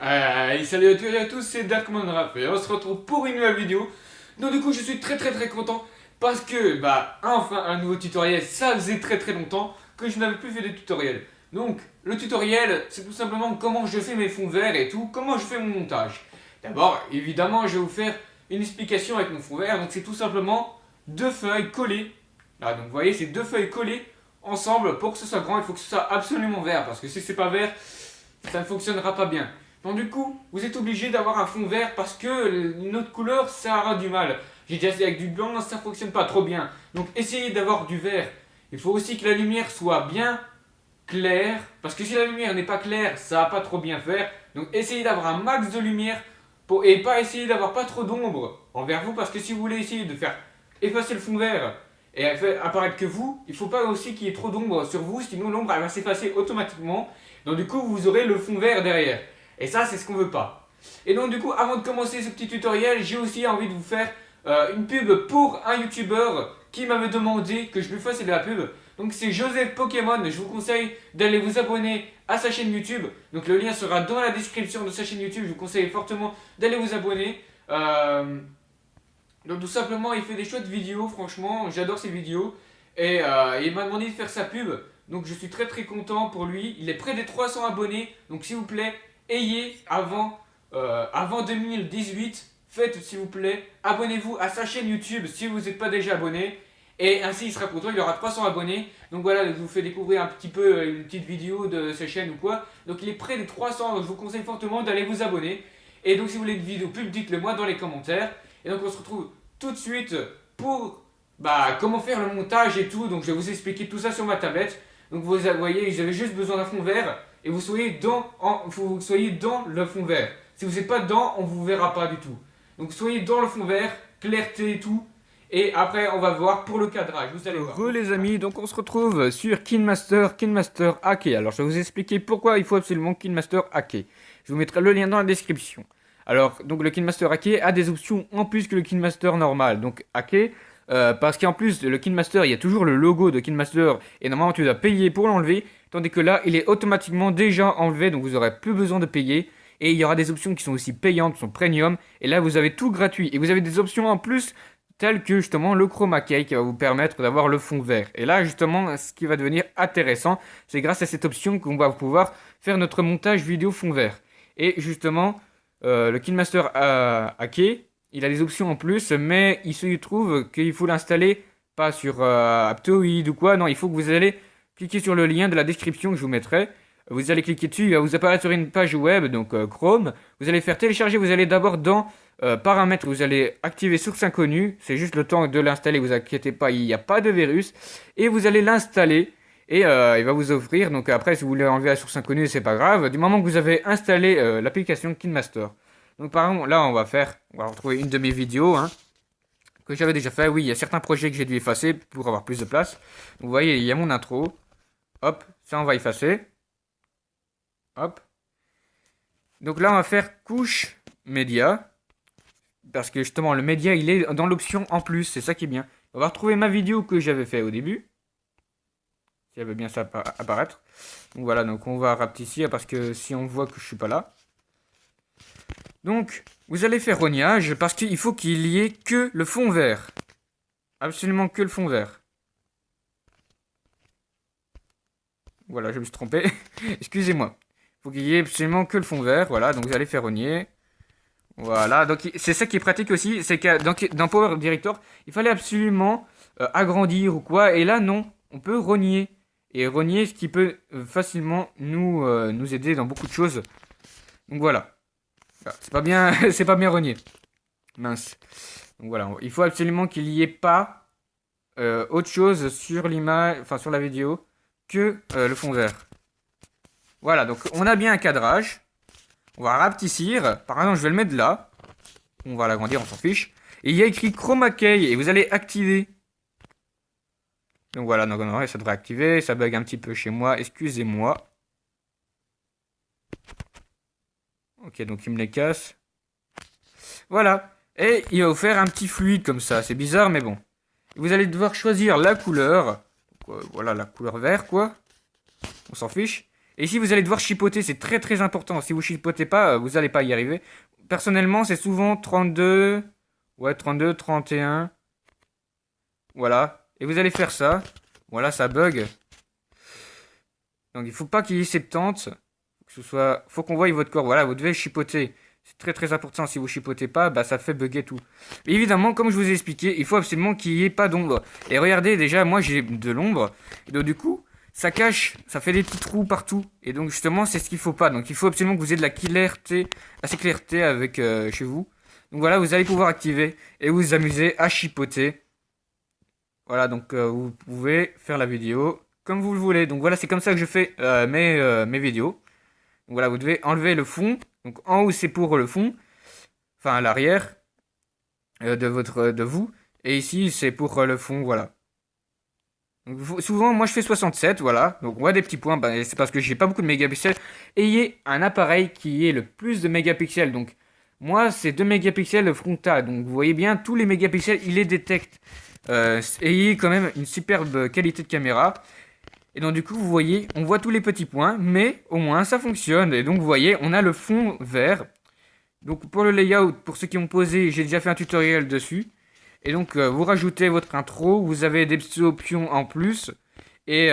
Salut à tous et à tous, c'est Darkman et on se retrouve pour une nouvelle vidéo. Donc du coup je suis très content parce que enfin un nouveau tutoriel, ça faisait très longtemps que je n'avais plus fait de tutoriel. Donc le tutoriel c'est tout simplement comment je fais mes fonds verts et tout, comment je fais mon montage. D'abord évidemment je vais vous faire une explication avec mon fond vert, donc c'est tout simplement deux feuilles collées. Là donc vous voyez c'est deux feuilles collées ensemble. Pour que ce soit grand il faut que ce soit absolument vert parce que si c'est pas vert ça ne fonctionnera pas bien. Donc du coup, vous êtes obligé d'avoir un fond vert parce que une autre couleur, ça aura du mal. J'ai déjà essayé avec du blanc, ça ne fonctionne pas trop bien. Donc essayez d'avoir du vert. Il faut aussi que la lumière soit bien claire, parce que si la lumière n'est pas claire, ça va pas trop bien faire. Donc essayez d'avoir un max de lumière et pas essayer d'avoir pas trop d'ombre envers vous, parce que si vous voulez essayer de faire effacer le fond vert et faire apparaître que vous, il ne faut pas aussi qu'il y ait trop d'ombre sur vous, sinon l'ombre elle va s'effacer automatiquement. Donc du coup, vous aurez le fond vert derrière. Et ça, c'est ce qu'on veut pas. Et donc du coup, avant de commencer ce petit tutoriel, j'ai aussi envie de vous faire une pub pour un youtubeur qui m'avait demandé que je lui fasse de la pub. Donc c'est Joseph Pokémon, je vous conseille d'aller vous abonner à sa chaîne YouTube. Donc le lien sera dans la description de sa chaîne YouTube, je vous conseille fortement d'aller vous abonner. Donc tout simplement, il fait des chouettes vidéos, franchement, j'adore ses vidéos. Et il m'a demandé de faire sa pub. Donc je suis très content pour lui. Il est près des 300 abonnés. Donc s'il vous plaît, ayez avant 2018, faites s'il vous plaît, abonnez-vous à sa chaîne YouTube si vous n'êtes pas déjà abonné. Et ainsi il sera content, il aura 300 abonnés. Donc voilà, je vous fais découvrir un petit peu une petite vidéo de sa chaîne ou quoi. Donc il est près des 300, donc je vous conseille fortement d'aller vous abonner. Et donc si vous voulez une vidéo pub, dites-le moi dans les commentaires. Et donc on se retrouve tout de suite pour comment faire le montage et tout. Donc je vais vous expliquer tout ça sur ma tablette. Donc vous voyez, j'avais juste besoin d'un fond vert et vous soyez dans le fond vert. Si vous n'êtes pas dedans, on ne vous verra pas du tout. Donc soyez dans le fond vert, clarté et tout. Et après, on va voir pour le cadrage. Vous allez voir. Les amis, donc on se retrouve sur KineMaster Hacké. Alors je vais vous expliquer pourquoi il faut absolument KineMaster Hacké. Je vous mettrai le lien dans la description. Alors, donc le KineMaster Hacké a des options en plus que le KineMaster normal. Donc Hacké, parce qu'en plus, le KineMaster, il y a toujours le logo de KineMaster et normalement tu dois payer pour l'enlever. Tandis que là, il est automatiquement déjà enlevé, donc vous n'aurez plus besoin de payer. Et il y aura des options qui sont aussi payantes, qui sont premium. Et là, vous avez tout gratuit. Et vous avez des options en plus, telles que justement le chroma key qui va vous permettre d'avoir le fond vert. Et là, justement, ce qui va devenir intéressant, c'est grâce à cette option qu'on va pouvoir faire notre montage vidéo fond vert. Et justement, le KineMaster Hacké, il a des options en plus, mais il se trouve qu'il faut l'installer pas sur Aptoide ou quoi. Non, il faut que vous allez cliquer sur le lien de la description que je vous mettrai. Vous allez cliquer dessus, il va vous apparaître sur une page web, donc Chrome. Vous allez faire télécharger, vous allez d'abord dans paramètres, vous allez activer source inconnue. C'est juste le temps de l'installer, vous inquiétez pas, il n'y a pas de virus. Et vous allez l'installer. Et il va vous offrir, donc après si vous voulez enlever la source inconnue, c'est pas grave, du moment que vous avez installé l'application KineMaster. Donc par exemple, là on va retrouver une de mes vidéos, que j'avais déjà fait. Oui, il y a certains projets que j'ai dû effacer pour avoir plus de place. Donc vous voyez, il y a mon intro. Hop, ça on va effacer. Hop. Donc là on va faire couche média. Parce que justement le média il est dans l'option en plus, c'est ça qui est bien. On va retrouver ma vidéo que j'avais fait au début. Si elle veut bien ça apparaître. Donc voilà, donc on va rapetissir parce que si on voit que je suis pas là. Donc, vous allez faire rognage parce qu'il faut qu'il y ait que le fond vert. Absolument que le fond vert. Voilà, je me suis trompé. Excusez-moi. Il faut qu'il y ait absolument que le fond vert. Voilà, donc vous allez faire rogner. Voilà, donc c'est ça qui est pratique aussi. C'est que dans Power Director, il fallait absolument agrandir ou quoi. Et là, non. On peut rogner. Et rogner, ce qui peut facilement nous aider dans beaucoup de choses. Donc voilà. C'est pas bien, c'est pas bien rogné. Mince. Donc voilà, il faut absolument qu'il n'y ait pas autre chose sur l'image, enfin sur la vidéo, que le fond vert. Voilà, donc on a bien un cadrage. On va rapetissir. Par exemple, je vais le mettre là. On va l'agrandir, on s'en fiche. Et il y a écrit chroma key et vous allez activer. Donc voilà, donc ça devrait activer. Ça bug un petit peu chez moi, excusez-moi. Ok, donc il me les casse. Voilà. Et il va vous faire un petit fluide comme ça. C'est bizarre, mais bon. Vous allez devoir choisir la couleur. Donc, voilà, la couleur vert, quoi. On s'en fiche. Et ici, vous allez devoir chipoter, c'est très très important. Si vous chipotez pas, vous n'allez pas y arriver. Personnellement, c'est souvent 32, ouais, 32, 31. Voilà. Et vous allez faire ça. Voilà, ça bug. Donc il faut pas qu'il y ait 70. Faut qu'on voie votre corps. Voilà, vous devez chipoter. C'est très très important. Si vous chipotez pas, bah ça fait bugger tout. Mais évidemment, comme je vous ai expliqué, il faut absolument qu'il n'y ait pas d'ombre. Et regardez, déjà, moi j'ai de l'ombre. Et donc du coup, ça cache, ça fait des petits trous partout. Et donc justement, c'est ce qu'il faut pas. Donc il faut absolument que vous ayez de la clarté, assez clarté avec chez vous. Donc voilà, vous allez pouvoir activer et vous amuser à chipoter. Voilà, donc vous pouvez faire la vidéo comme vous le voulez. Donc voilà, c'est comme ça que je fais mes vidéos. Donc voilà, vous devez enlever le fond. Donc en haut, c'est pour le fond, enfin à l'arrière de vous. Et ici, c'est pour le fond, voilà. Donc, souvent, moi je fais 67, voilà. Donc on voit des petits points, bah, c'est parce que j'ai pas beaucoup de mégapixels. Ayez un appareil qui ait le plus de mégapixels. Donc moi, c'est 2 mégapixels frontal. Donc vous voyez bien, tous les mégapixels, il les détecte. Ayez quand même une superbe qualité de caméra. Et donc du coup, vous voyez, on voit tous les petits points, mais au moins ça fonctionne. Et donc vous voyez, on a le fond vert. Donc pour le layout, pour ceux qui ont posé, j'ai déjà fait un tutoriel dessus. Et donc vous rajoutez votre intro, vous avez des petites options en plus. Et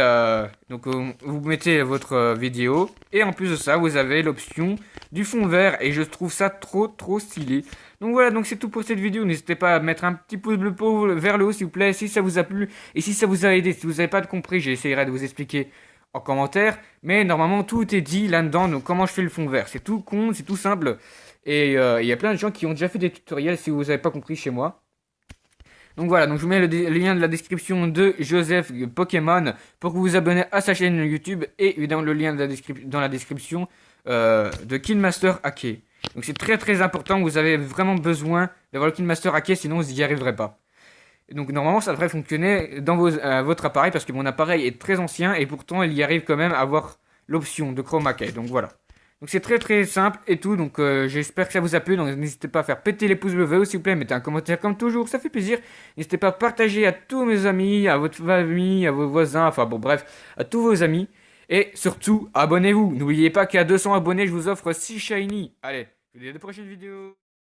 donc vous mettez votre vidéo. Et en plus de ça, vous avez l'option du fond vert. Et je trouve ça trop stylé. Donc voilà, donc c'est tout pour cette vidéo. N'hésitez pas à mettre un petit pouce bleu vers le haut s'il vous plaît. Si ça vous a plu et si ça vous a aidé. Si vous n'avez pas compris, j'essaierai de vous expliquer en commentaire. Mais normalement, tout est dit là-dedans. Donc comment je fais le fond vert. C'est tout con, c'est tout simple. Et il y a plein de gens qui ont déjà fait des tutoriels si vous n'avez pas compris chez moi. Donc voilà, donc je vous mets le lien de la description de Joseph Pokémon pour que vous vous abonnez à sa chaîne YouTube et évidemment le lien dans la description de KineMaster Hake. Donc c'est très important, vous avez vraiment besoin d'avoir le KineMaster Hake, sinon vous n'y arriverez pas. Et donc normalement ça devrait fonctionner dans votre appareil parce que mon appareil est très ancien et pourtant il y arrive quand même à avoir l'option de Chroma Key. Donc voilà. Donc c'est très simple et tout, donc j'espère que ça vous a plu, donc n'hésitez pas à faire péter les pouces bleus s'il vous plaît, mettez un commentaire comme toujours, ça fait plaisir. N'hésitez pas à partager à tous mes amis, à votre famille, à vos voisins, enfin bon bref, à tous vos amis. Et surtout, abonnez-vous, n'oubliez pas qu'à 200 abonnés, je vous offre 6 shiny. Allez, je vous dis à de prochaines vidéos.